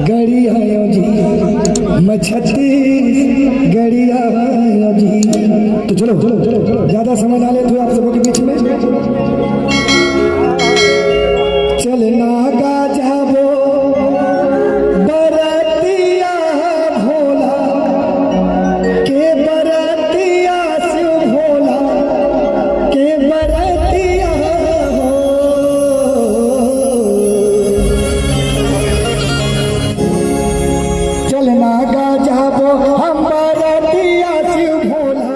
गड़िया जी मैं 36 गड़िया जी। तो चलो ज्यादा समय ना ले तो आप सबों के बीच में चलना का जाबो बरतिया भोला के बरतिया शिव भोला के बरतिया हो। चलना का जाबो हम बरतिया शिव भोला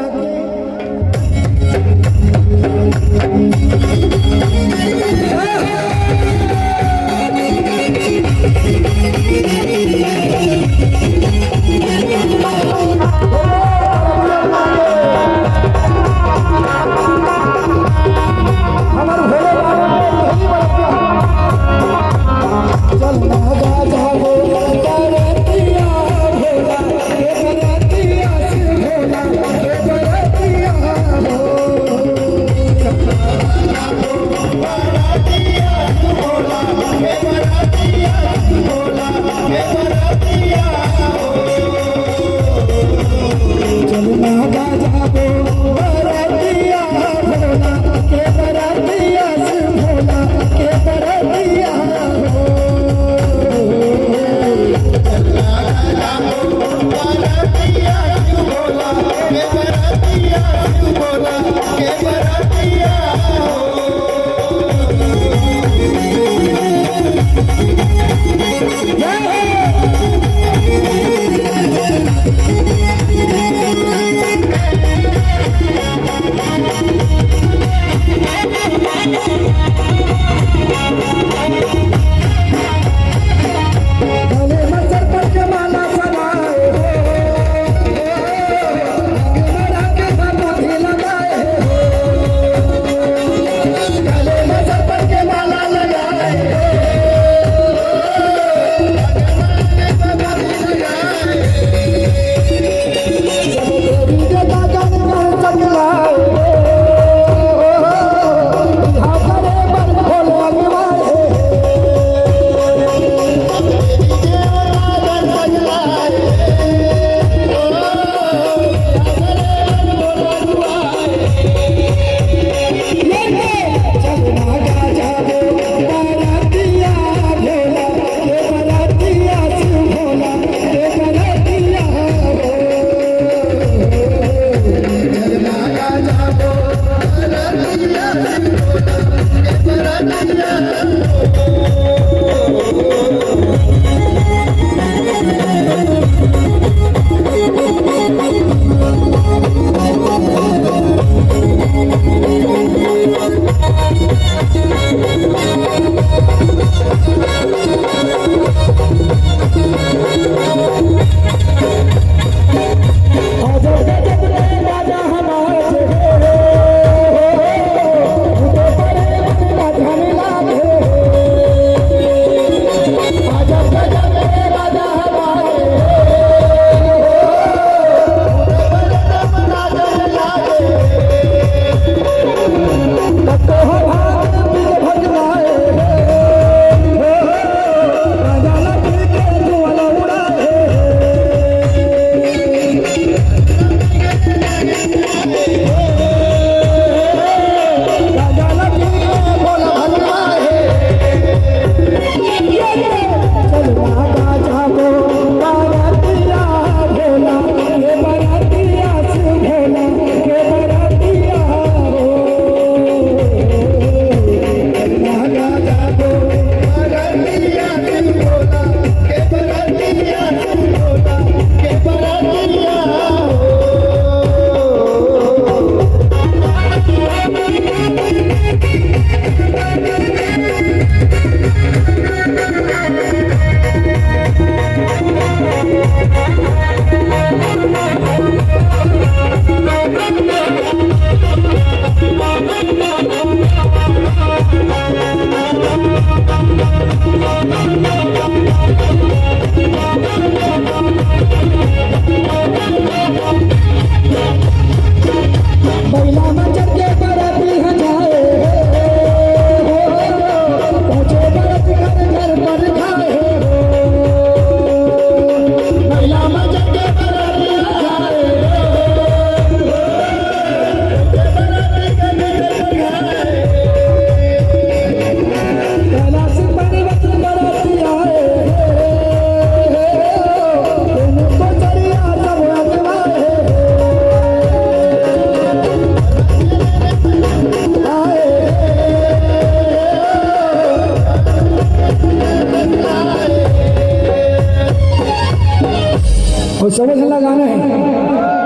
समझ ला गाना है,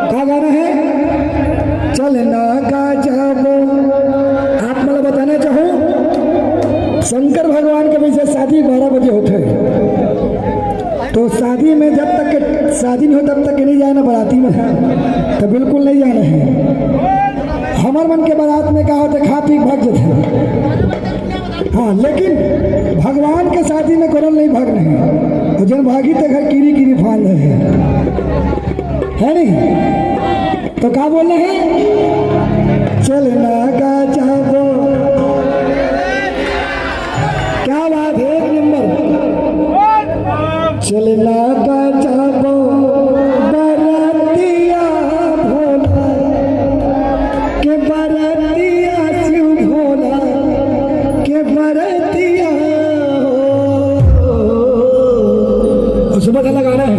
क्या गाना है? चलना का जाबो। आप मतलब बताना चाहो, शंकर भगवान के वैसे शादी 12 बजे होते हैं, तो शादी में जब तक शादी नहीं हो तब तक नहीं जाना, बाराती में तो बिल्कुल नहीं जाना है। हमार मन के बारात में क्या होते, खा पी भाग जाते हैं। हाँ, लेकिन भगवान के शादी में कोरल नहीं भाग नहीं, और जन भागी तो घर कीरी कीरी फान रहे है नहीं? तो क्या बोल रहे हैं? चलना का चाहो, क्या बात है, एक नंबर। चलना का चाहो बरतिया भोला के बरतिया शिव भोला के बरतिया। सुबह का लगाना है।